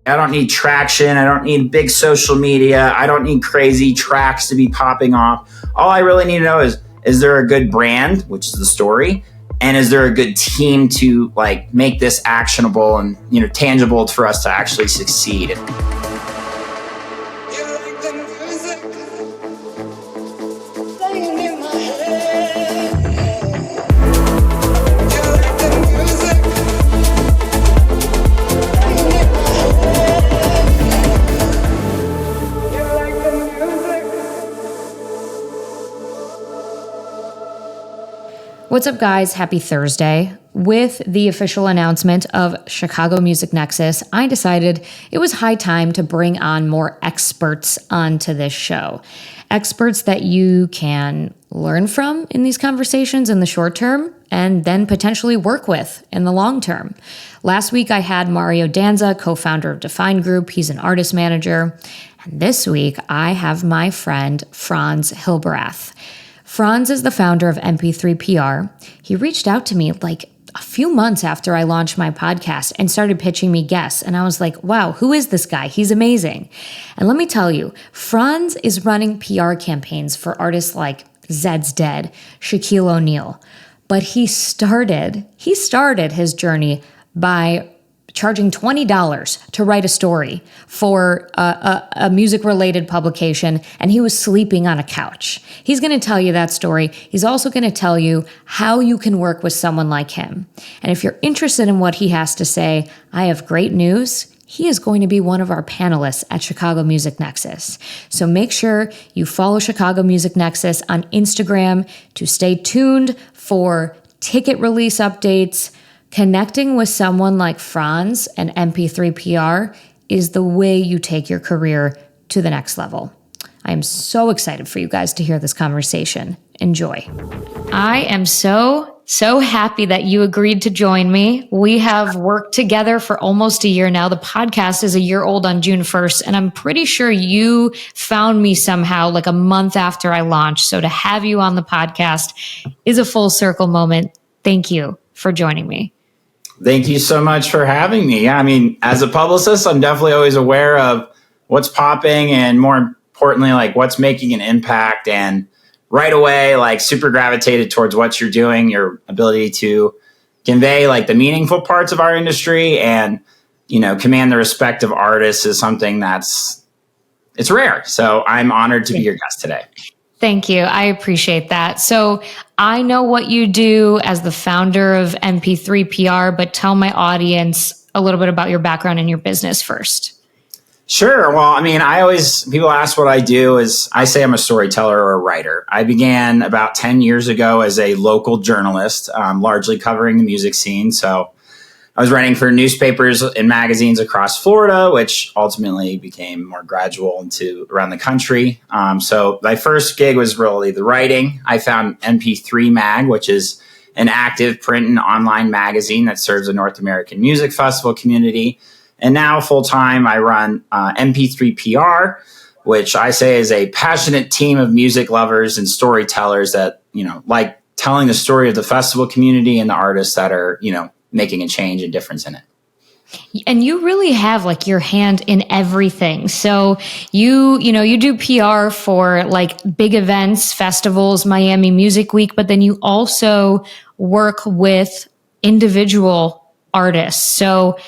I don't need traction. I don't need big social media. I don't need crazy tracks to be popping off. All I really need to know is there a good brand, which is the story? And is there a good team to like make this actionable and, you know, tangible for us to actually succeed? What's up, guys? Happy Thursday. With the official announcement of Chicago Music Nexus, I decided it was high time to bring on more experts onto this show. Experts that you can learn from in these conversations in the short term and then potentially work with in the long term. Last week, I had Mario Danza, co-founder of Define Group. He's an artist manager. And this week, I have my friend Franz Hilberath. Franz is the founder of MP3 PR. He reached out to me like a few months after I launched my podcast and started pitching me guests. And I was like, wow, who is this guy? He's amazing. And let me tell you, Franz is running PR campaigns for artists like Zeds Dead, Shaquille O'Neal. But he started his journey by charging $20 to write a story for a music-related publication, and he was sleeping on a couch. He's going to tell you that story. He's also going to tell you how you can work with someone like him. And if you're interested in what he has to say, I have great news. He is going to be one of our panelists at Chicago Music Nexus. So make sure you follow Chicago Music Nexus on Instagram to stay tuned for ticket release updates. Connecting with someone like Franz and MP3 PR is the way you take your career to the next level. I am so excited for you guys to hear this conversation. Enjoy. I am so happy that you agreed to join me. We have worked together for almost a year now. The podcast is a year old on June 1st, and I'm pretty sure you found me somehow like a month after I launched. So to have you on the podcast is a full circle moment. Thank you for joining me. Thank you so much for having me. Yeah, I mean, as a publicist, I'm definitely always aware of what's popping and more importantly, like what's making an impact. And right away, like super gravitated towards what you're doing, your ability to convey like the meaningful parts of our industry and, you know, command the respect of artists is something it's rare. So I'm honored to be your guest today. Thank you. I appreciate that. So I know what you do as the founder of MP3 PR, but tell my audience a little bit about your background and your business first. Sure. Well, I mean, people ask what I do is I say I'm a storyteller or a writer. I began about 10 years ago as a local journalist, largely covering the music scene. So I was writing for newspapers and magazines across Florida, which ultimately became more gradual into around the country. So my first gig was really the writing. I found MP3 MAG, which is an active print and online magazine that serves the North American music festival community. And now full-time, I run MP3 PR, which I say is a passionate team of music lovers and storytellers that, you know, like telling the story of the festival community and the artists that are, you know, making a change and difference in it. And you really have like your hand in everything. So you do PR for like big events, festivals, Miami Music Week, but then you also work with individual artists. So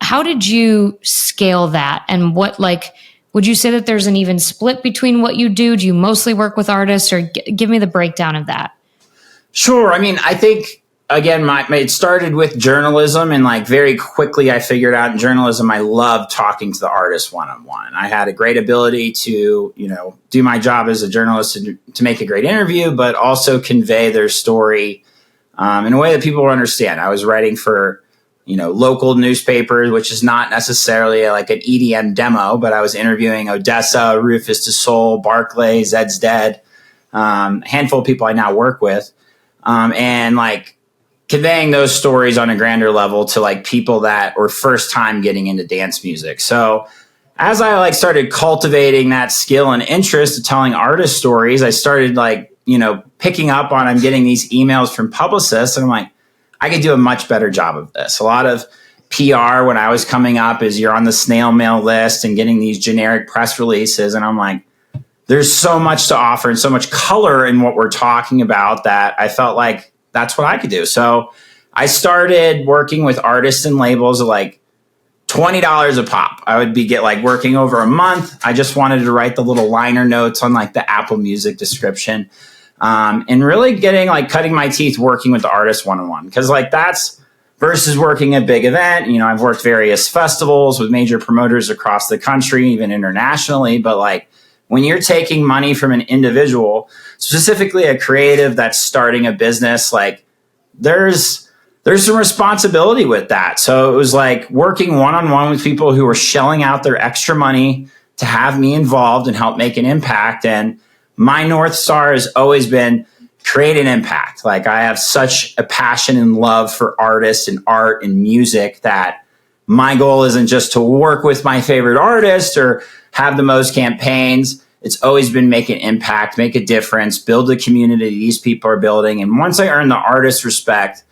how did you scale that? And would you say that there's an even split between what you do? Do you mostly work with artists, or give me the breakdown of that? Sure. I mean, I think, again, it started with journalism, and like very quickly I figured out in journalism, I love talking to the artist one-on-one. I had a great ability to, you know, do my job as a journalist to make a great interview, but also convey their story in a way that people will understand. I was writing for, you know, local newspapers, which is not necessarily like an EDM demo, but I was interviewing ODESZA, RUFUS Du Sol, Barclay, Zeds Dead, a handful of people I now work with, and like conveying those stories on a grander level to like people that were first time getting into dance music. So as I like started cultivating that skill and interest of telling artist stories, I started like, you know, picking up on, I'm getting these emails from publicists, and I'm like, I could do a much better job of this. A lot of PR when I was coming up is you're on the snail mail list and getting these generic press releases. And I'm like, there's so much to offer and so much color in what we're talking about that I felt like that's what I could do. So I started working with artists and labels at like $20 a pop. I would be working over a month. I just wanted to write the little liner notes on like the Apple Music description, and really cutting my teeth working with the artist one-on-one. Because that's versus working a big event. I've worked various festivals with major promoters across the country, even internationally. But when you're taking money from an individual, specifically a creative that's starting a business, there's some responsibility with that. So it was like working one-on-one with people who were shelling out their extra money to have me involved and help make an impact. And my North Star has always been create an impact. I have such a passion and love for artists and art and music that my goal isn't just to work with my favorite artist or have the most campaigns. It's always been make an impact, make a difference, build the community these people are building. And once I earned the artist respect,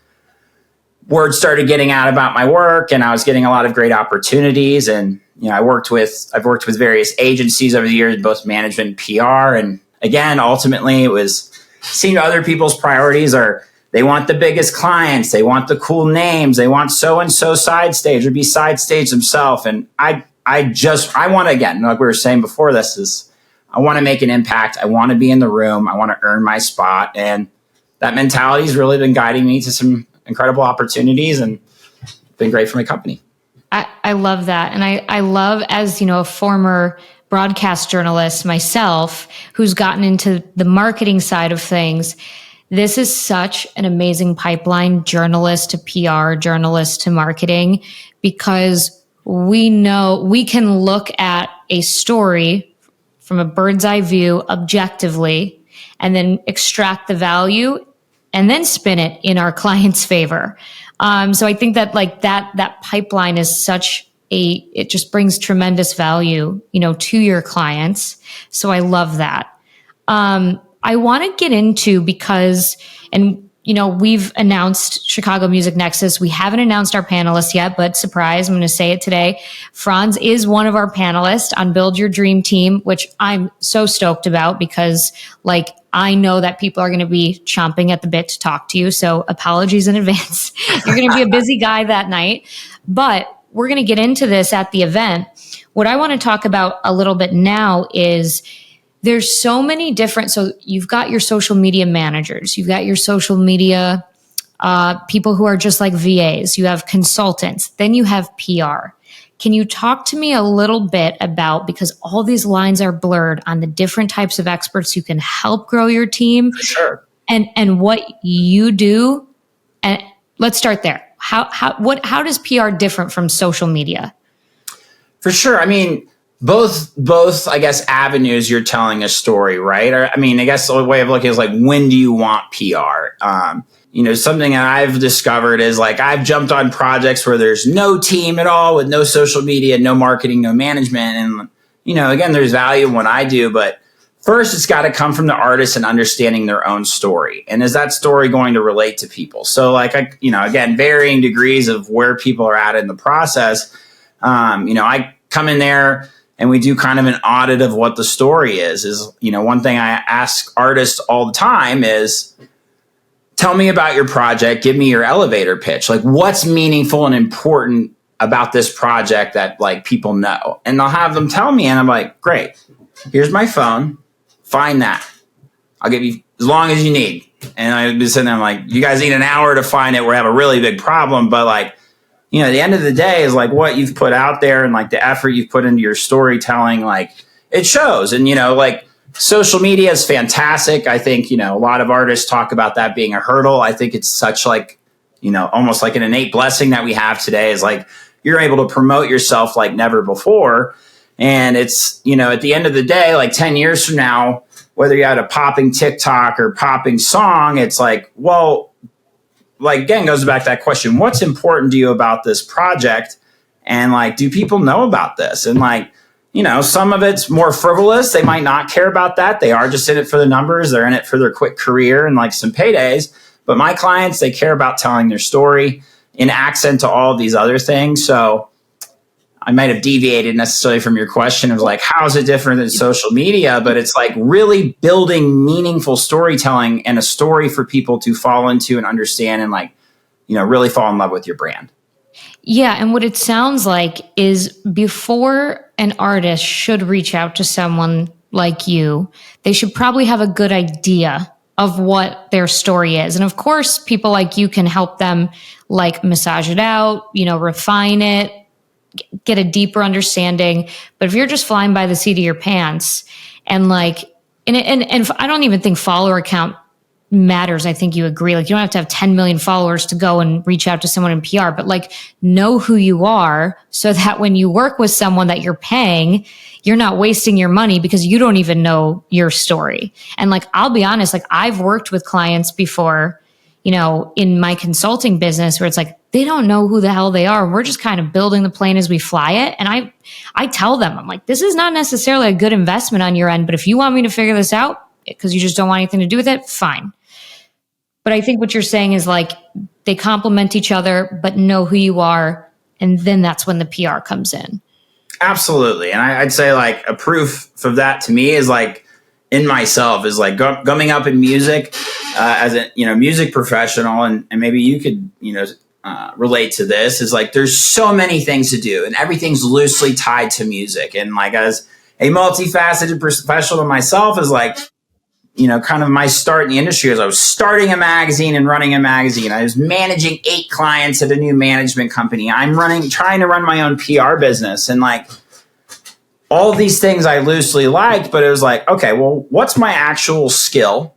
word started getting out about my work, and I was getting a lot of great opportunities. And I've worked with various agencies over the years, both management and PR. And again, ultimately, it was seeing other people's priorities are they want the biggest clients, they want the cool names, they want so and so side stage or be side stage themselves. And I want to, again, like we were saying before this, is I want to make an impact. I want to be in the room. I want to earn my spot, and that mentality has really been guiding me to some incredible opportunities and been great for my company. I love that. And I love, as a former broadcast journalist myself, who's gotten into the marketing side of things, this is such an amazing pipeline, journalist to PR, journalist to marketing, because we know we can look at a story from a bird's eye view objectively and then extract the value and then spin it in our client's favor. So I think that that pipeline is it just brings tremendous value, to your clients. So I love that. I want to get into because, we've announced Chicago Music Nexus. We haven't announced our panelists yet, but surprise, I'm going to say it today. Franz is one of our panelists on Build Your Dream Team, which I'm so stoked about because I know that people are going to be chomping at the bit to talk to you. So apologies in advance. You're going to be a busy guy that night, but we're going to get into this at the event. What I want to talk about a little bit now is there's so many different, so you've got your social media managers, you've got your social media people who are just like VAs, you have consultants, then you have PR. Can you talk to me a little bit about, because all these lines are blurred, on the different types of experts who can help grow your team? Sure. And what you do? And let's start there. How does PR different from social media? For sure. I mean, both, I guess, avenues you're telling a story, right? Or, I guess the way of looking is when do you want PR? Something that I've discovered is I've jumped on projects where there's no team at all, with no social media, no marketing, no management. And, again, there's value in what I do, but first it's got to come from the artist and understanding their own story. And is that story going to relate to people? So again, varying degrees of where people are at in the process. I come in there and we do kind of an audit of what the story is. One thing I ask artists all the time is, tell me about your project. Give me your elevator pitch. What's meaningful and important about this project that people know? And they'll have them tell me, and I'm like, great, here's my phone. Find that. I'll give you as long as you need. And I'd be sitting there, I'm like, you guys need an hour to find it. We have a really big problem. But the end of the day is what you've put out there and the effort you've put into your storytelling, it shows. And, social media is fantastic. I think, a lot of artists talk about that being a hurdle. I think it's such almost an innate blessing that we have today is you're able to promote yourself like never before. And it's, at the end of the day, 10 years from now, whether you had a popping TikTok or popping song, it's again, goes back to that question, what's important to you about this project? And do people know about this? And some of it's more frivolous. They might not care about that. They are just in it for the numbers. They're in it for their quick career and some paydays. But my clients, they care about telling their story. in accent to all of these other things. So I might have deviated necessarily from your question of like, how is it different than social media? But it's like really building meaningful storytelling and a story for people to fall into and understand and like, really fall in love with your brand. Yeah. And what it sounds like is before an artist should reach out to someone like you, they should probably have a good idea of what their story is. And of course, people like you can help them like massage it out, refine it, get a deeper understanding. But if you're just flying by the seat of your pants and like, and I don't even think follower count matters. I think you agree. Like you don't have to have 10 million followers to go and reach out to someone in PR, but like know who you are so that when you work with someone that you're paying, you're not wasting your money because you don't even know your story. And like, I'll be honest, like I've worked with clients before, in my consulting business where it's like, they don't know who the hell they are. We're just kind of building the plane as we fly it. And I tell them, I'm like, this is not necessarily a good investment on your end, but if you want me to figure this out because you just don't want anything to do with it, fine. But I think what you're saying is like they complement each other, but know who you are. And then that's when the PR comes in. Absolutely. And I'd say like a proof of that to me is like in myself is like coming up in music as a, music professional. And maybe you could, relate to this is like, there's so many things to do and everything's loosely tied to music. And like, as a multifaceted professional myself is like, kind of my start in the industry is I was starting a magazine and running a magazine. I was managing 8 clients at a new management company. I'm trying to run my own PR business. And like all these things I loosely liked, but it was like, okay, well, what's my actual skill?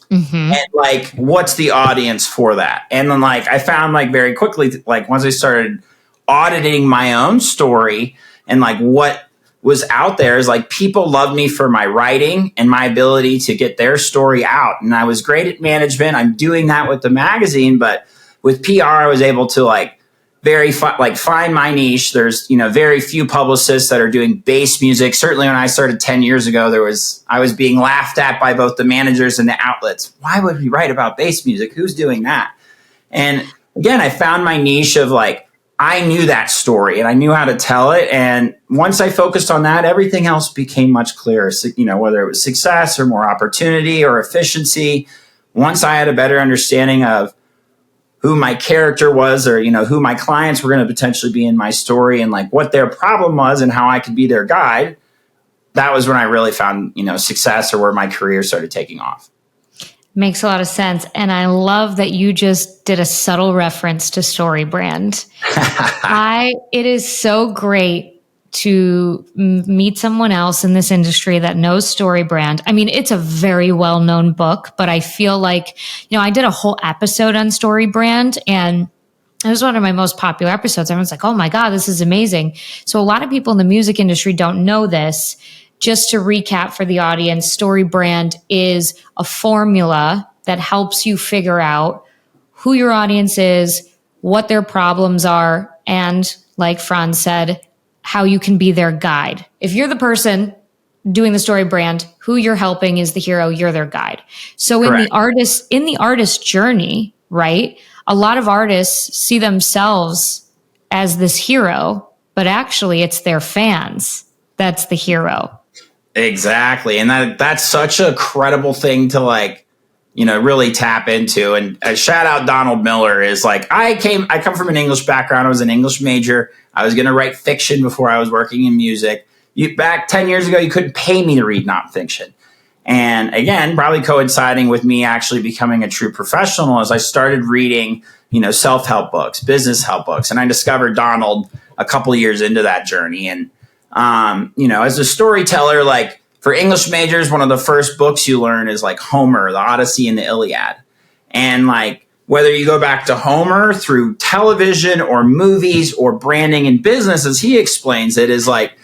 Mm-hmm. And like, what's the audience for that? And then like, I found like very quickly, like once I started auditing my own story and like what was out there is like people loved me for my writing and my ability to get their story out. And I was great at management. I'm doing that with the magazine, but with PR, I was able to like find my niche. There's, very few publicists that are doing bass music. Certainly when I started 10 years ago, I was being laughed at by both the managers and the outlets. Why would we write about bass music? Who's doing that? And again, I found my niche of like, I knew that story and I knew how to tell it. And once I focused on that, everything else became much clearer. So, whether it was success or more opportunity or efficiency, once I had a better understanding of who my character was or, who my clients were going to potentially be in my story and like what their problem was and how I could be their guide, that was when I really found, success or where my career started taking off. Makes a lot of sense. And I love that you just did a subtle reference to story brand. It is so great to meet someone else in this industry that knows story brand. I mean, it's a very well-known book, but I feel like, I did a whole episode on story brand and it was one of my most popular episodes. Everyone's like, oh my God, this is amazing. So a lot of people in the music industry don't know this. Just to recap for the audience, story brand is a formula that helps you figure out who your audience is, what their problems are, and like Franz said, how you can be their guide. If you're the person doing the story brand, who you're helping is the hero, you're their guide. So in the artist journey, right? A lot of artists see themselves as this hero, but actually it's their fans that's the hero. Exactly. And that's such a credible thing to like, really tap into. And a shout out Donald Miller is like, I come from an English background. I was an English major. I was going to write fiction before I was working in music. Back 10 years ago, you couldn't pay me to read nonfiction. And again, probably coinciding with me actually becoming a true professional as I started reading, self-help books, business help books. And I discovered Donald a couple of years into that journey. And as a storyteller, like for English majors, one of the first books you learn is like Homer, the Odyssey and the Iliad. And like, whether you go back to Homer through television or movies or branding and business, as he explains it, is like,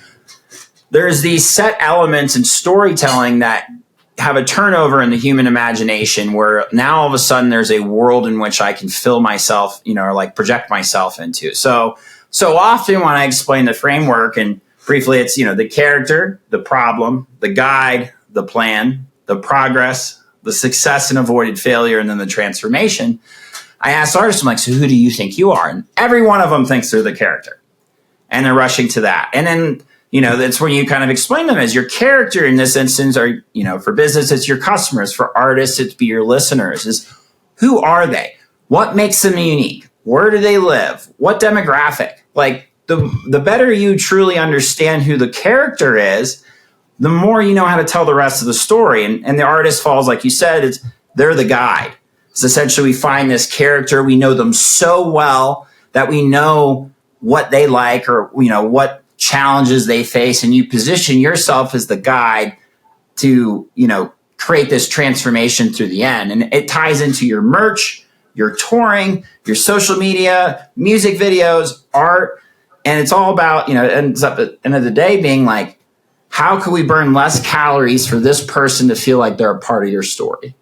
there's these set elements in storytelling that have a turnover in the human imagination where now all of a sudden there's a world in which I can fill myself, or like project myself into. So often when I explain the framework and briefly, it's, the character, the problem, the guide, the plan, the progress, the success and avoided failure, and then the transformation. I asked artists, I'm like, so who do you think you are? And every one of them thinks they're the character. And they're rushing to that. And then, that's where you kind of explain them as your character in this instance, or, for business, it's your customers. For artists, it's be your listeners. Is who are they? What makes them unique? Where do they live? What demographic? Like the better you truly understand who the character is, the more you know how to tell the rest of the story. And the artist falls, like you said, they're the guide. It's essentially we find this character, we know them so well that we know what they like or, what challenges they face. And you position yourself as the guide to, create this transformation through the end. And it ties into your merch, your touring, your social media, music videos, art. And it's all about, it ends up at the end of the day being like, how can we burn less calories for this person to feel like they're a part of your story?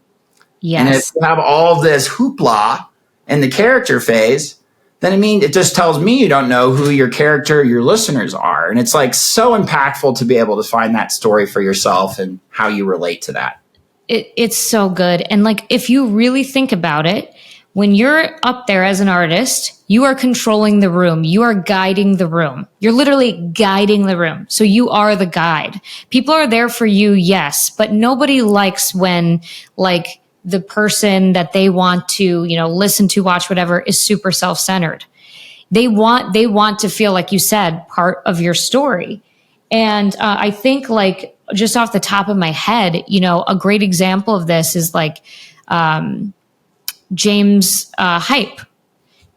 Yes. And if you have all this hoopla in the character phase, then it just tells me you don't know who your character, your listeners are. And it's like so impactful to be able to find that story for yourself and how you relate to that. It's so good. And like, if you really think about it, when you're up there as an artist, you are controlling the room. You are guiding the room. You're literally guiding the room. So you are the guide. People are there for you, yes, but nobody likes when like the person that they want to, listen to, watch, whatever is super self-centered. They want to feel, like you said, part of your story. And I think like just off the top of my head, a great example of this is like, James Hype,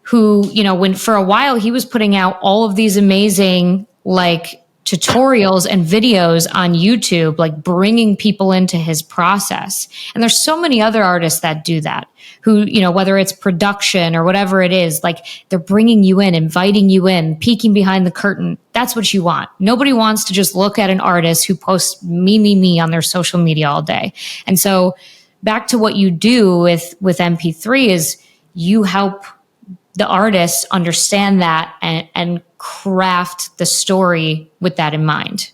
who, when for a while he was putting out all of these amazing like tutorials and videos on YouTube, like bringing people into his process. And there's so many other artists that do that, who, whether it's production or whatever it is, like they're bringing you in, inviting you in, peeking behind the curtain. That's what you want. Nobody wants to just look at an artist who posts me on their social media all day. And so back to what you do with MP3 is you help the artists understand that and craft the story with that in mind.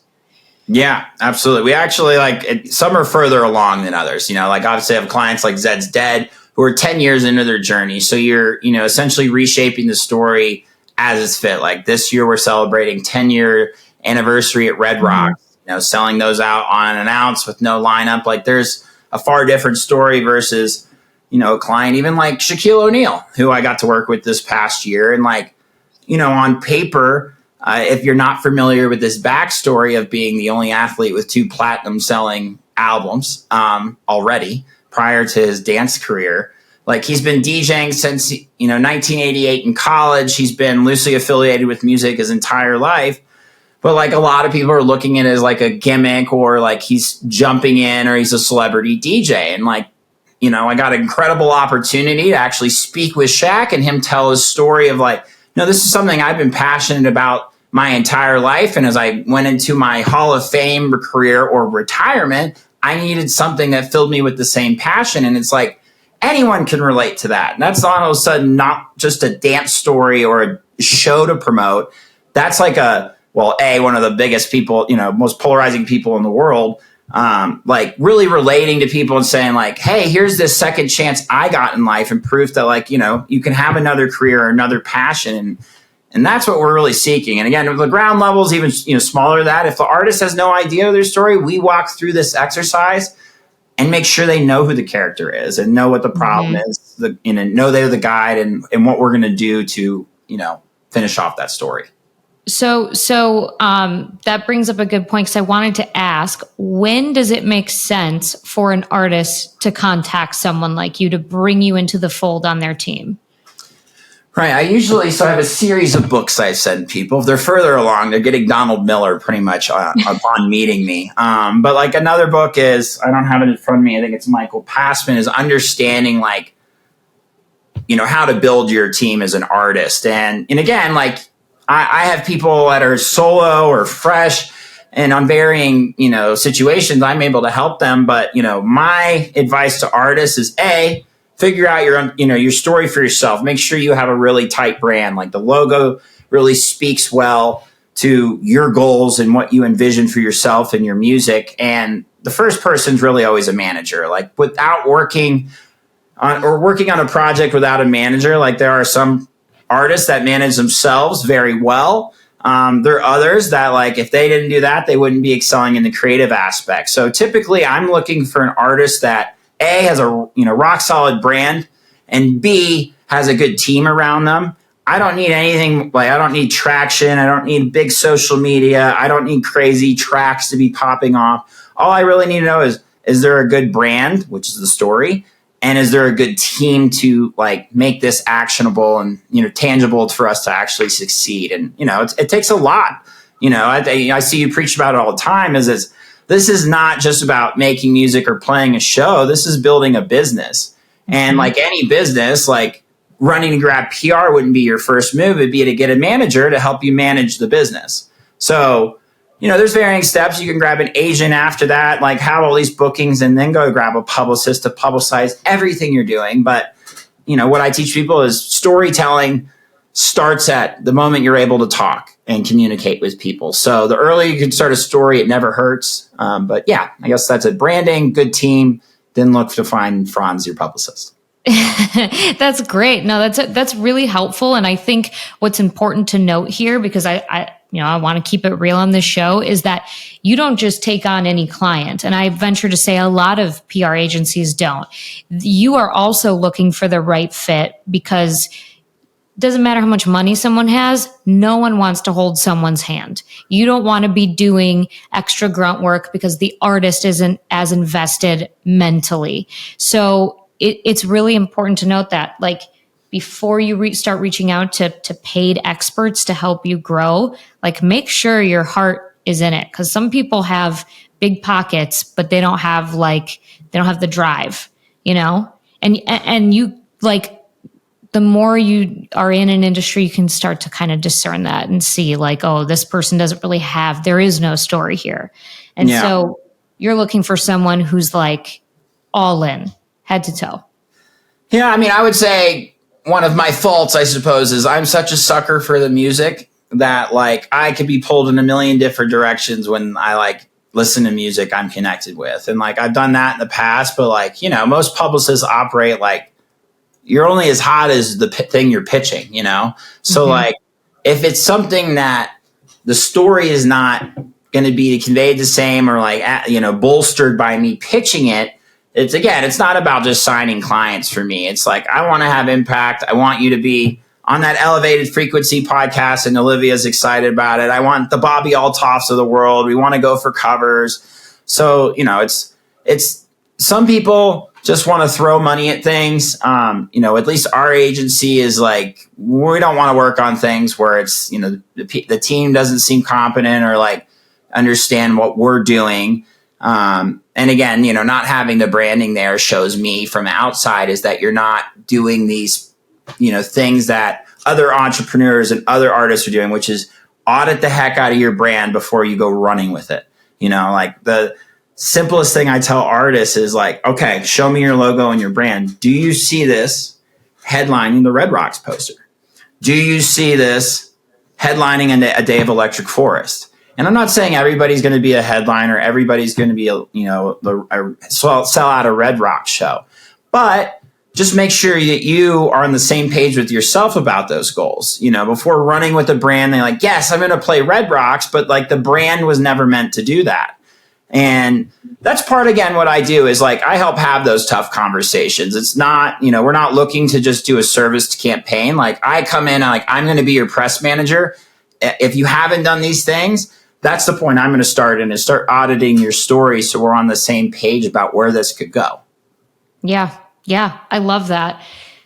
Yeah, absolutely. We actually some are further along than others. Like obviously I have clients like Zeds Dead who are 10 years into their journey. So you're, essentially reshaping the story as it's fit. Like this year we're celebrating 10-year anniversary at Red Rocks, selling those out on an ounce with no lineup. Like there's a far different story versus, a client even like Shaquille O'Neal, who I got to work with this past year. And like, on paper, if you're not familiar with this backstory of being the only athlete with 2 platinum selling albums already prior to his dance career, like he's been DJing since, 1988 in college. He's been loosely affiliated with music his entire life. But like a lot of people are looking at it as like a gimmick or like he's jumping in or he's a celebrity DJ. And like, I got an incredible opportunity to actually speak with Shaq and him tell his story of like, no, this is something I've been passionate about my entire life. And as I went into my Hall of Fame career or retirement, I needed something that filled me with the same passion. And it's like anyone can relate to that. And that's all of a sudden not just a dance story or a show to promote. That's like one of the biggest people, most polarizing people in the world, like really relating to people and saying like, hey, here's this second chance I got in life and proof that like, you can have another career or another passion. And that's what we're really seeking. And again, the ground level is even, smaller than that. If the artist has no idea of their story, we walk through this exercise and make sure they know who the character is and know what the problem is, know they're the guide and what we're going to do to, finish off that story. So that brings up a good point, because I wanted to ask, when does it make sense for an artist to contact someone like you to bring you into the fold on their team? Right. I have a series of books I send people. If they're further along, they're getting Donald Miller pretty much upon meeting me. But like another book is, I don't have it in front of me, I think it's Michael Passman, is understanding like, how to build your team as an artist. And again, like, I have people that are solo or fresh and on varying, situations. I'm able to help them. But, my advice to artists is figure out your story for yourself. Make sure you have a really tight brand. Like the logo really speaks well to your goals and what you envision for yourself and your music. And the first person's really always a manager. Like without working or working on a project without a manager. Like there are some artists that manage themselves very well. There are others that, like, if they didn't do that, they wouldn't be excelling in the creative aspect. So typically I'm looking for an artist that A, has a rock solid brand, and B, has a good team around them. I don't need anything, like, I don't need traction. I don't need big social media. I don't need crazy tracks to be popping off. All I really need to know is there a good brand, which is the story, and is there a good team to, like, make this actionable and, tangible for us to actually succeed? And, it takes a lot. I see you preach about it all the time, this is not just about making music or playing a show. This is building a business. And like any business, like, running to grab PR wouldn't be your first move. It'd be to get a manager to help you manage the business. So, there's varying steps. You can grab an agent after that, like have all these bookings, and then go grab a publicist to publicize everything you're doing. But, what I teach people is storytelling starts at the moment you're able to talk and communicate with people. So the earlier you can start a story, it never hurts. But yeah, I guess that's it. Branding, good team, then look to find Franz, your publicist. That's great. No, that's really helpful. And I think what's important to note here, because I want to keep it real on this show, is that you don't just take on any client. And I venture to say a lot of PR agencies don't. You are also looking for the right fit, because it doesn't matter how much money someone has. No one wants to hold someone's hand. You don't want to be doing extra grunt work because the artist isn't as invested mentally. So it's really important to note that, like, before you start reaching out to paid experts to help you grow, like, make sure your heart is in it. Because some people have big pockets, but they don't have the drive, and you, like, the more you are in an industry, you can start to kind of discern that and see, like, oh, this person doesn't really there is no story here. And so you're looking for someone who's, like, all in, head to toe. Yeah, I mean, I would say one of my faults, I suppose, is I'm such a sucker for the music that, like, I could be pulled in a million different directions when I, like, listen to music I'm connected with. And, like, I've done that in the past, but, like, most publicists operate like you're only as hot as the thing you're pitching, So, like, if it's something that the story is not going to be conveyed the same or, like, bolstered by me pitching it, it's not about just signing clients for me. It's like, I want to have impact. I want you to be on that Elevated Frequency podcast, and Olivia's excited about it. I want the Bobby Altoffs of the world. We want to go for covers. So, it's some people just want to throw money at things. At least our agency is like, we don't want to work on things where it's, the team doesn't seem competent or, like, understand what we're doing. And again, not having the branding there shows me from outside is that you're not doing these, things that other entrepreneurs and other artists are doing, which is audit the heck out of your brand before you go running with it. Like, the simplest thing I tell artists is, like, okay, show me your logo and your brand. Do you see this headlining the Red Rocks poster? Do you see this headlining a day of Electric Forest? And I'm not saying everybody's going to be a headliner, everybody's going to be sell out a Red Rock show, but just make sure that you are on the same page with yourself about those goals. Before running with a brand, they're like, yes, I'm going to play Red Rocks, but, like, the brand was never meant to do that. And that's part, again, what I do is, like, I help have those tough conversations. It's not, we're not looking to just do a service campaign. Like, I come in, I'm going to be your press manager. If you haven't done these things, that's the point I'm going to start in, is start auditing your story so we're on the same page about where this could go. Yeah. I love that.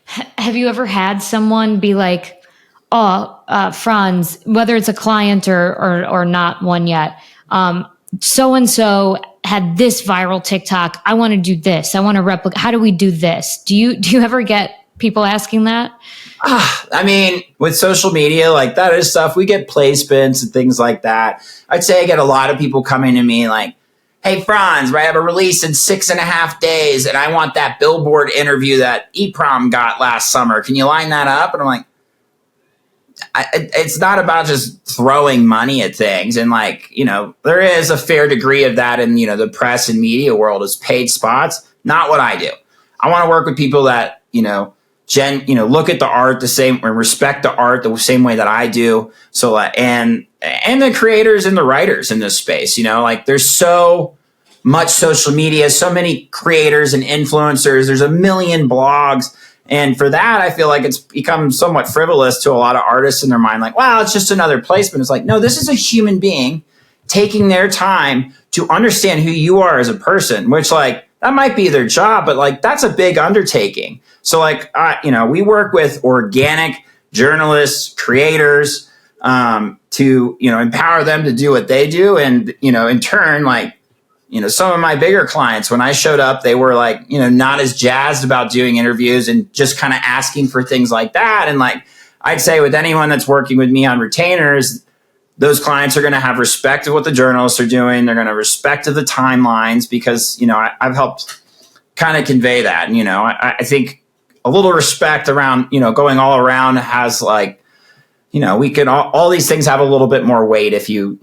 Have you ever had someone be like, Franz, whether it's a client or not one yet, so-and-so had this viral TikTok. I want to do this. I want to replicate. How do we do this? Do you ever get people asking that? I mean, with social media, like, that is stuff. We get placements and things like that. I'd say I get a lot of people coming to me like, hey, Franz, I have a release in 6.5 days, and I want that Billboard interview that EPROM got last summer. Can you line that up? And I'm like, it's not about just throwing money at things. And, like, there is a fair degree of that in, the press and media world is paid spots. Not what I do. I want to work with people that, look at the art the same and respect the art the same way that I do. So, and the creators and the writers in this space, like there's so much social media, so many creators and influencers, there's a million blogs. And for that, I feel like it's become somewhat frivolous to a lot of artists in their mind. Like, wow, it's just another placement. It's like, no, this is a human being taking their time to understand who you are as a person, which like, that might be their job, but like, that's a big undertaking. So like, we work with organic journalists, creators, to, empower them to do what they do. And, in turn, like, some of my bigger clients, when I showed up, they were like, not as jazzed about doing interviews and just kind of asking for things like that. And like, I'd say with anyone that's working with me on retainers, those clients are going to have respect of what the journalists are doing. They're going to respect of the timelines because, I've helped kind of convey that. And, I think a little respect around, going all around has like, we can all these things have a little bit more weight if you,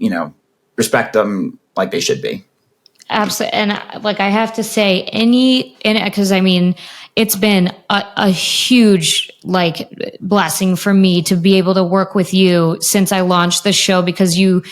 respect them like they should be. Absolutely. And like, I have to say because I mean, it's been a huge like blessing for me to be able to work with you since I launched the show, because you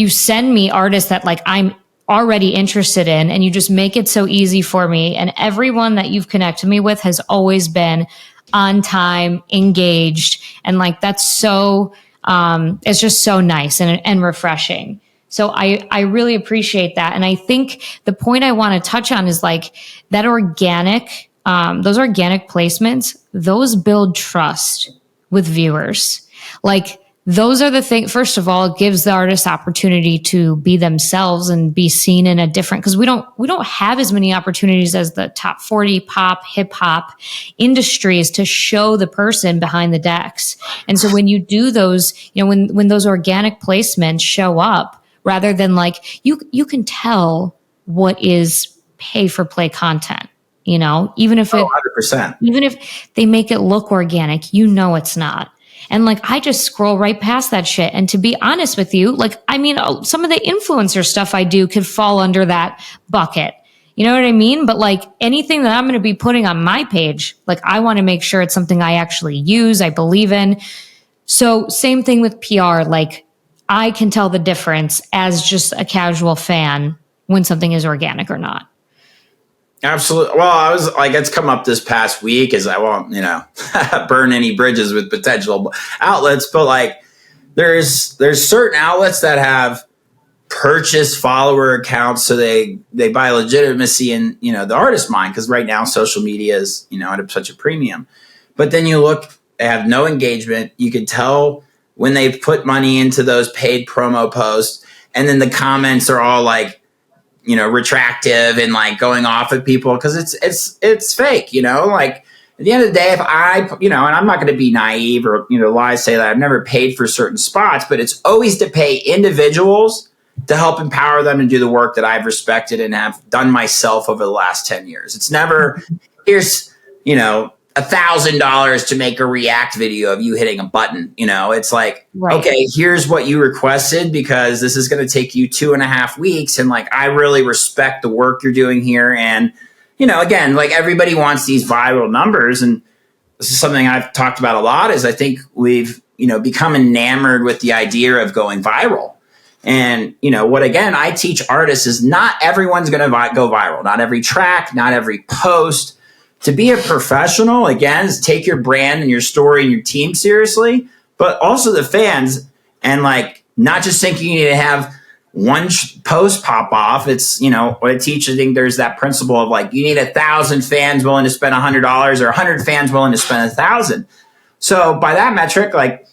send me artists that like I'm already interested in, and you just make it so easy for me. And everyone that you've connected me with has always been on time, engaged. And like, that's so, it's just so nice and refreshing. So I really appreciate that. And I think the point I want to touch on is like that those organic placements, those build trust with viewers. Like those are the things, first of all, it gives the artist opportunity to be themselves and be seen in a different, because we don't have as many opportunities as the top 40 pop, hip hop industries to show the person behind the decks. And so when you do those, when those organic placements show up, rather than like, you can tell what is pay for play content, even if 100%. Even if they make it look organic, it's not. And like, I just scroll right past that shit. And to be honest with you, like, I mean, some of the influencer stuff I do could fall under that bucket. You know what I mean? But like anything that I'm going to be putting on my page, like I want to make sure it's something I actually use, I believe in. So same thing with PR, like, I can tell the difference as just a casual fan when something is organic or not. Absolutely. Well, I was like, it's come up this past week as I won't, burn any bridges with potential outlets, but like there's certain outlets that have purchased follower accounts. So they buy legitimacy in, the artist's mind. Cause right now social media is, at such a premium, but then you look, they have no engagement. You can tell when they put money into those paid promo posts, and then the comments are all like, retractive and like going off at people because it's fake, like at the end of the day, if I, and I'm not going to be naive or, lie, say that I've never paid for certain spots, but it's always to pay individuals to help empower them to do the work that I've respected and have done myself over the last 10 years. It's never, here's, $1,000 to make a react video of you hitting a button. It's like, right. Okay, here's what you requested because this is going to take you 2.5 weeks. And like, I really respect the work you're doing here. And, again, like everybody wants these viral numbers. And this is something I've talked about a lot is I think we've, become enamored with the idea of going viral. And, what, again, I teach artists is not everyone's going to go viral. Not every track, not every post. To be a professional, again, is take your brand and your story and your team seriously, but also the fans, and like not just thinking you need to have one post pop off. It's, what I teach, I think there's that principle of like, you need 1,000 fans willing to spend $100 or 100 fans willing to spend 1,000. So by that metric, like,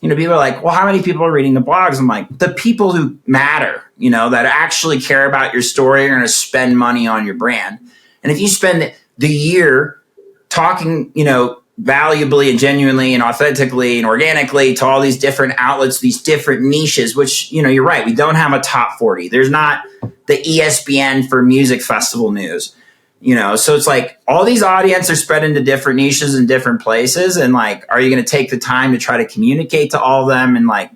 people are like, well, how many people are reading the blogs? I'm like, the people who matter, that actually care about your story are going to spend money on your brand. And if you spend the year talking, valuably and genuinely and authentically and organically to all these different outlets, these different niches, which, you're right. We don't have a top 40. There's not the ESPN for music festival news, so it's like all these audiences are spread into different niches and different places. And like, are you going to take the time to try to communicate to all of them? And like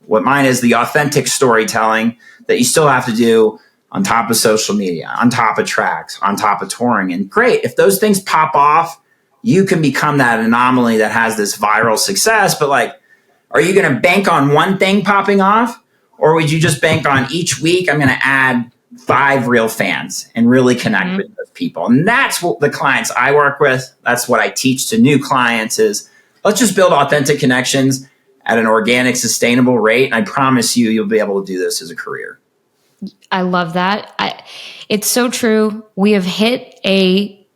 what mine is the authentic storytelling that you still have to do on top of social media, on top of tracks, on top of touring. And great, if those things pop off, you can become that anomaly that has this viral success. But like, are you going to bank on one thing popping off? Or would you just bank on each week, I'm going to add 5 real fans and really connect with those people? And that's what the clients I work with, that's what I teach to new clients is, let's just build authentic connections at an organic, sustainable rate. And I promise you, you'll be able to do this as a career. I love that. It's so true. We have hit a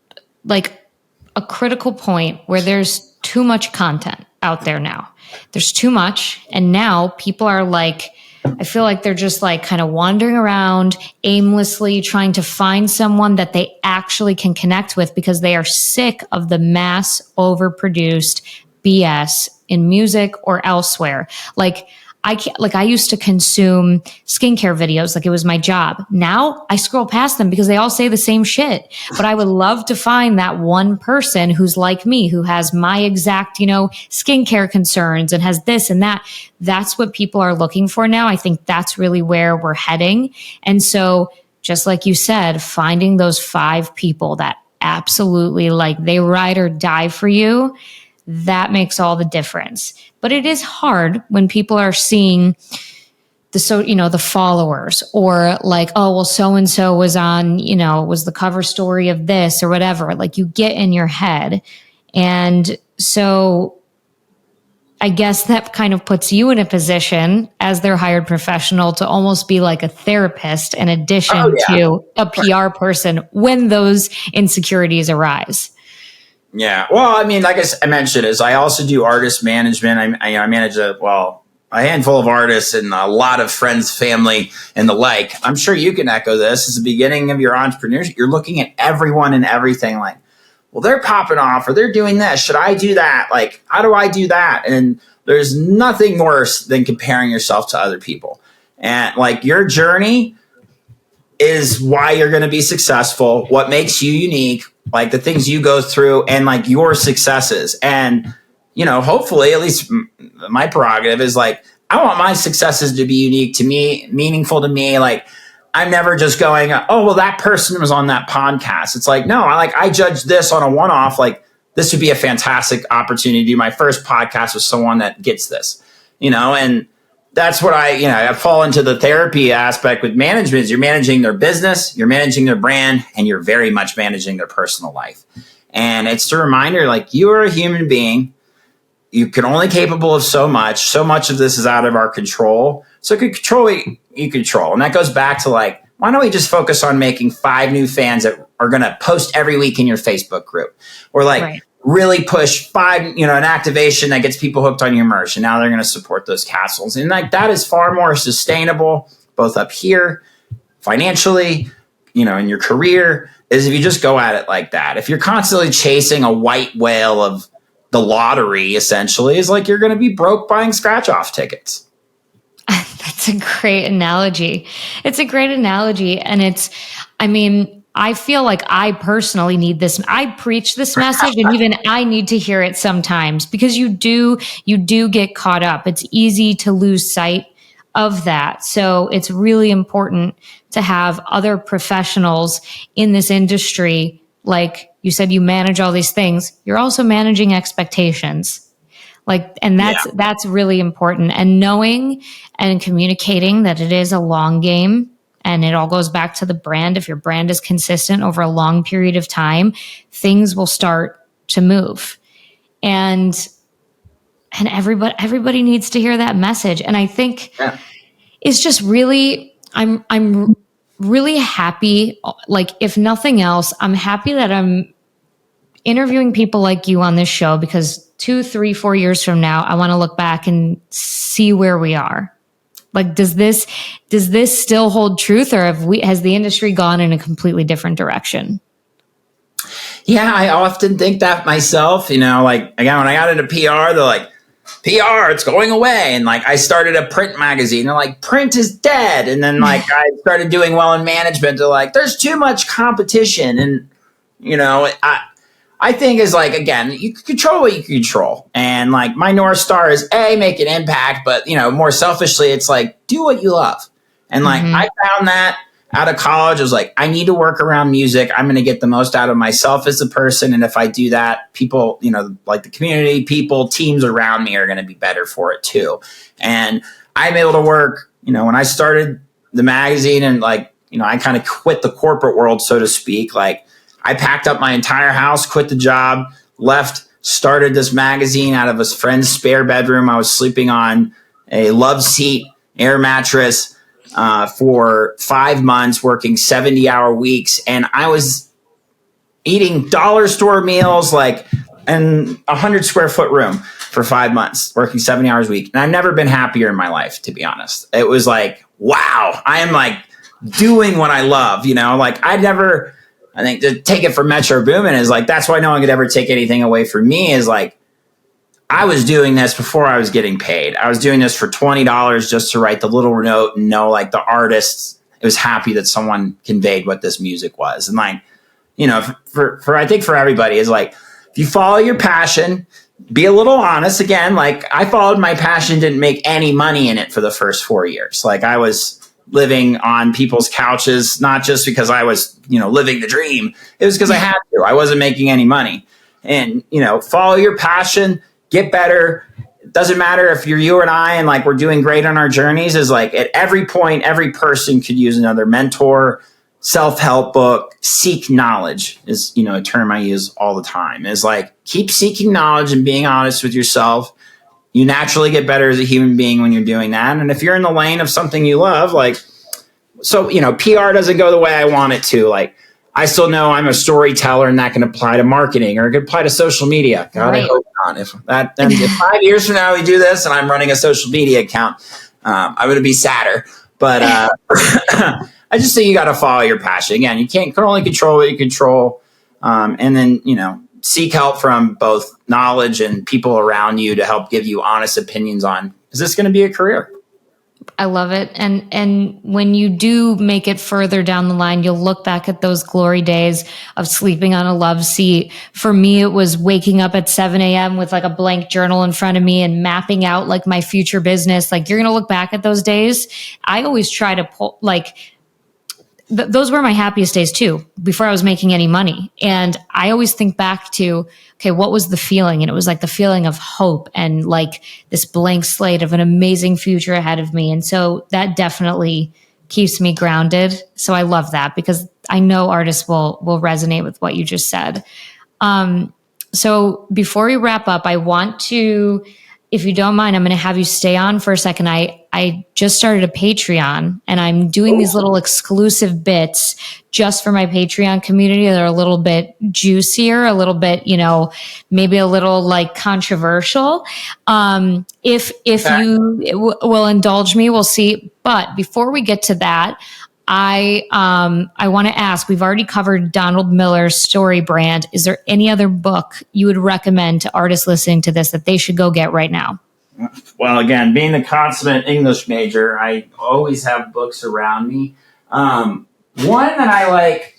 critical point where there's too much content out there now. There's too much. And now people are like, I feel like they're just like kind of wandering around aimlessly trying to find someone that they actually can connect with because they are sick of the mass overproduced BS in music or elsewhere. I used to consume skincare videos like it was my job. Now I scroll past them because they all say the same shit. But I would love to find that one person who's like me, who has my exact, skincare concerns and has this and that. That's what people are looking for now. I think that's really where we're heading. And so just like you said, finding those 5 people that absolutely they ride or die for you, that makes all the difference. But it is hard when people are seeing the followers or so-and-so was on, was the cover story of this or whatever. Like you get in your head. And so I guess that kind of puts you in a position as their hired professional to almost be like a therapist in addition to a PR person when those insecurities arise. Yeah. Well, I mean, like I mentioned, I also do artist management. I manage a handful of artists and a lot of friends, family, and the like. I'm sure you can echo this. As the beginning of your entrepreneurship, you're looking at everyone and everything like, well, they're popping off or they're doing this. Should I do that? Like, how do I do that? And there's nothing worse than comparing yourself to other people. And like your journey is why you're going to be successful, what makes you unique, like the things you go through and like your successes. And, hopefully, at least my prerogative is like, I want my successes to be unique to me, meaningful to me. Like, I'm never just going, oh, well, that person was on that podcast. It's like, no, I judge this on a one-off. Like, this would be a fantastic opportunity to do my first podcast with someone that gets this, and that's what I fall into the therapy aspect with management is you're managing their business, you're managing their brand, and you're very much managing their personal life. And it's a reminder, like you are a human being. You can only capable of so much. So much of this is out of our control. So control what you control. And that goes back to like, why don't we just focus on making 5 new fans that are going to post every week in your Facebook group? Or like really push 5, an activation that gets people hooked on your merch. And now they're going to support those castles. And like that is far more sustainable, both up here, financially, in your career, is if you just go at it like that. If you're constantly chasing a white whale of the lottery, essentially, is like you're going to be broke buying scratch-off tickets. That's a great analogy. It's a great analogy. And I feel like I personally need this. I preach this message and even I need to hear it sometimes because you do get caught up. It's easy to lose sight of that. So it's really important to have other professionals in this industry. Like you said, you manage all these things. You're also managing expectations. That's really important. And knowing and communicating that it is a long game. And it all goes back to the brand. If your brand is consistent over a long period of time, things will start to move. And everybody needs to hear that message. And I think it's just really, I'm really happy. Like, if nothing else, I'm happy that I'm interviewing people like you on this show because 2, 3, 4 years from now, I want to look back and see where we are. Like, does this still hold truth, or has the industry gone in a completely different direction? Yeah, I often think that myself. Like again, when I got into PR, they're like, PR, it's going away. And like, I started a print magazine. They're like, print is dead. And then like, I started doing well in management. They're like, there's too much competition. And I think is like, again, you can control what you can control. And like my North Star is make an impact, but more selfishly, it's like, do what you love. And like, I found that out of college, I was like, I need to work around music. I'm going to get the most out of myself as a person. And if I do that, people, like the community, people, teams around me are going to be better for it too. And I'm able to work, when I started the magazine and I kind of quit the corporate world, so to speak. Like I packed up my entire house, quit the job, left, started this magazine out of a friend's spare bedroom. I was sleeping on a love seat, air mattress, for 5 months, working 70-hour weeks. And I was eating dollar store meals, in 100 square foot room for 5 months, working 70 hours a week. And I've never been happier in my life, to be honest. It was like, wow, I am doing what I love, I think to take it from Metro Boomin is that's why no one could ever take anything away from me is I was doing this before I was getting paid. I was doing this for $20 just to write the little note and know the artist was happy that someone conveyed what this music was. And I think for everybody is if you follow your passion, be a little honest. Again, I followed my passion, didn't make any money in it for the first 4 years. I was living on people's couches, not just because I was, living the dream. It was because I had to. I wasn't making any money. And, follow your passion. Get better. It doesn't matter if you're you and I and we're doing great on our journeys is at every point, every person could use another mentor, self-help book. Seek knowledge is, a term I use all the time is keep seeking knowledge and being honest with yourself. You naturally get better as a human being when you're doing that. And if you're in the lane of something you love, PR doesn't go the way I want it to. I still know I'm a storyteller and that can apply to marketing or it can apply to social media. God, right. I hope not. If 5 years from now we do this and I'm running a social media account, I'm going to be sadder. But I just think you got to follow your passion. Again, you can only control what you control. And then, seek help from both knowledge and people around you to help give you honest opinions on, is this going to be a career? I love it. And when you do make it further down the line, you'll look back at those glory days of sleeping on a love seat. For me, it was waking up at 7 a.m. with a blank journal in front of me and mapping out my future business. You're going to look back at those days. I always try to pull, those were my happiest days too, before I was making any money. And I always think back to, okay, what was the feeling? And it was the feeling of hope and this blank slate of an amazing future ahead of me. And so that definitely keeps me grounded. So I love that because I know artists will resonate with what you just said. So before we wrap up, I want to, if you don't mind, I'm going to have you stay on for a second. I just started a Patreon and I'm doing these little exclusive bits just for my Patreon community that are a little bit juicier, a little bit, maybe a little controversial. If you will indulge me, we'll see. But before we get to that, I want to ask, we've already covered Donald Miller's Story Brand. Is there any other book you would recommend to artists listening to this that they should go get right now? Well, again, being the consummate English major, I always have books around me. One that I like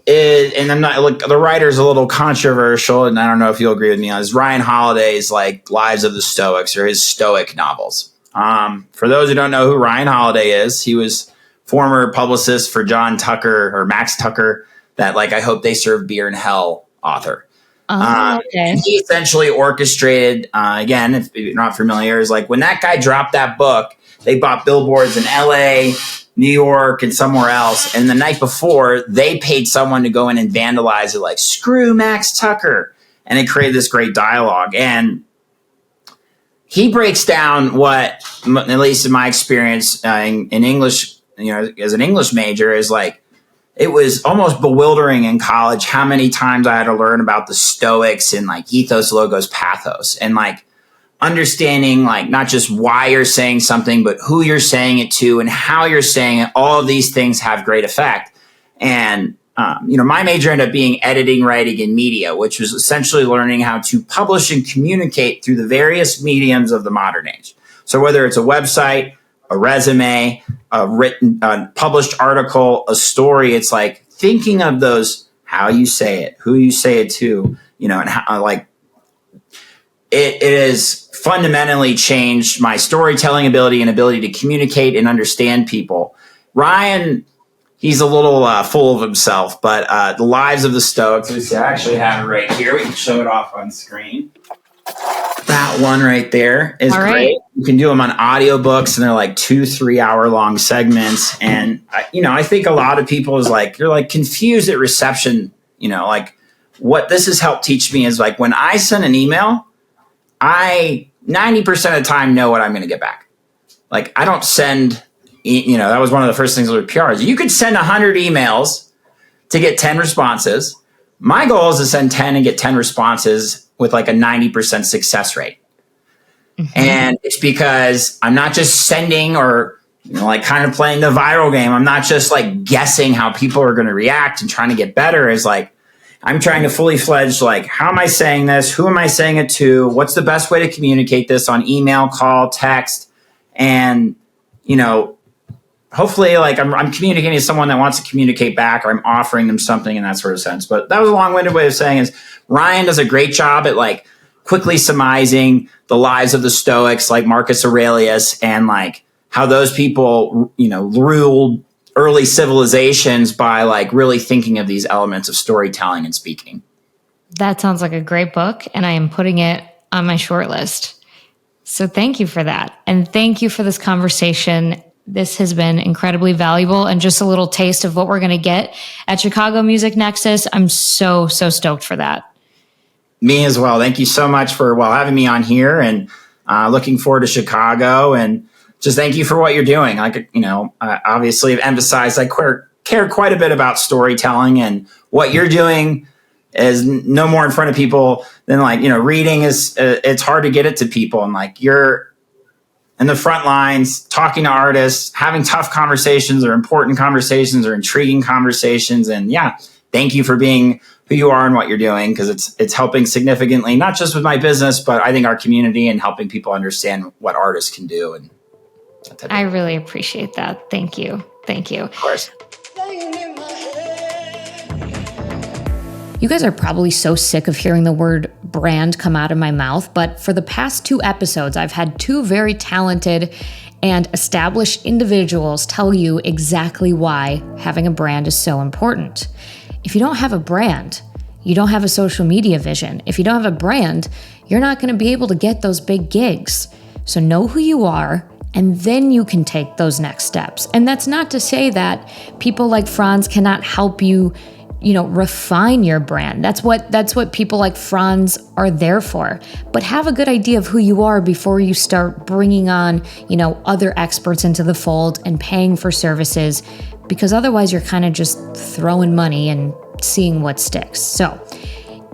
is, and I'm not, the writer's a little controversial, and I don't know if you'll agree with me on, is Ryan Holiday's Lives of the Stoics or his Stoic novels. For those who don't know who Ryan Holiday is, he was former publicist for John Tucker or Max Tucker, that I Hope They Serve Beer in Hell author. Okay. He essentially orchestrated, again, if you're not familiar, is when that guy dropped that book, they bought billboards in LA, New York, and somewhere else. And the night before, they paid someone to go in and vandalize it, screw Max Tucker. And it created this great dialogue. And he breaks down what, at least in my experience in English, as an English major, is it was almost bewildering in college how many times I had to learn about the Stoics and ethos, logos, pathos, and understanding not just why you're saying something, but who you're saying it to and how you're saying it. All of these things have great effect. And, my major ended up being editing, writing, and media, which was essentially learning how to publish and communicate through the various mediums of the modern age. So whether it's a website, a resume, a written, published article, a story, it's thinking of those, how you say it, who you say it to, and how, it has fundamentally changed my storytelling ability and ability to communicate and understand people. Ryan he's a little full of himself. But The Lives of the Stoics, I actually have it right here. We can show it off on screen. That one right there is great. You can do them on audiobooks, and they're like 2-3 hour long segments. And, I think a lot of people is like, you're like confused at reception. Like what this has helped teach me is like when I send an email, I 90% of the time know what I'm going to get back. Like I don't send, that was one of the first things with PRs. You could send 100 emails to get 10 responses. My goal is to send 10 and get 10 responses with like a 90% success rate. Mm-hmm. And it's because I'm not just sending or, like kind of playing the viral game. I'm not just like guessing how people are going to react and trying to get better. Is like, I'm trying to fully fledged, like, how am I saying this? Who am I saying it to? What's the best way to communicate this on email, call, text? And, hopefully like I'm communicating to someone that wants to communicate back, or I'm offering them something in that sort of sense. But that was a long-winded way of saying is Ryan does a great job at like quickly surmising the lives of the Stoics, like Marcus Aurelius, and like how those people, ruled early civilizations by like really thinking of these elements of storytelling and speaking. That sounds like a great book, and I am putting it on my short list. So thank you for that. And thank you for this conversation. This has been incredibly valuable, and just a little taste of what we're going to get at Chicago Music Nexus. I'm so stoked for that. Me as well. Thank you so much for having me on here, and looking forward to Chicago, and just thank you for what you're doing. Like, obviously I've emphasized I care quite a bit about storytelling, and what you're doing is no more in front of people than like, reading is, it's hard to get it to people. And like you're in the front lines, talking to artists, having tough conversations or important conversations or intriguing conversations. And yeah, thank you for being who you are and what you're doing, because it's helping significantly, not just with my business, but I think our community, and helping people understand what artists can do. And I really appreciate that. Thank you. Thank you. Of course. You guys are probably so sick of hearing the word brand come out of my mouth, but for the past 2 episodes, I've had 2 very talented and established individuals tell you exactly why having a brand is so important. If you don't have a brand, you don't have a social media vision. If you don't have a brand, you're not going to be able to get those big gigs. So know who you are, and then you can take those next steps. And that's not to say that people like Franz cannot help you, refine your brand. That's what people like Franz are there for. But have a good idea of who you are before you start bringing on, other experts into the fold and paying for services, because otherwise you're kind of just throwing money and seeing what sticks. So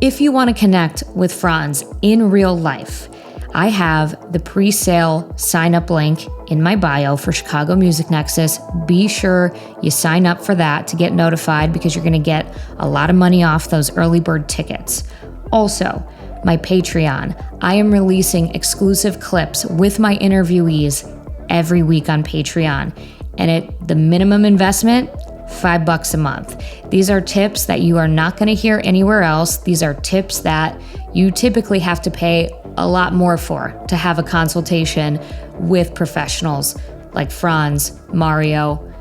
if you want to connect with Franz in real life, I have the pre-sale sign-up link in my bio for Chicago Music Nexus. Be sure you sign up for that to get notified, because you're going to get a lot of money off those early bird tickets. Also, my Patreon. I am releasing exclusive clips with my interviewees every week on Patreon. And at the minimum investment, $5 a month. These are tips that you are not going to hear anywhere else. These are tips that you typically have to pay a lot more for to have a consultation with professionals like Franz, Mario.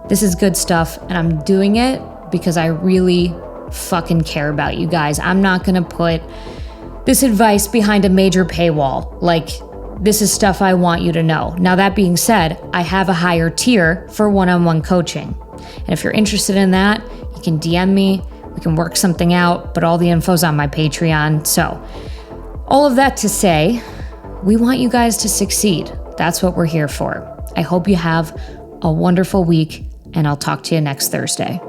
This is good stuff, and I'm doing it because I really fucking care about you guys. I'm not going to put this advice behind a major paywall. Like, this is stuff I want you to know. Now, that being said, I have a higher tier for one-on-one coaching. And if you're interested in that, you can DM me. We can work something out, but all the info's on my Patreon. So, all of that to say, we want you guys to succeed. That's what we're here for. I hope you have a wonderful week, and I'll talk to you next Thursday.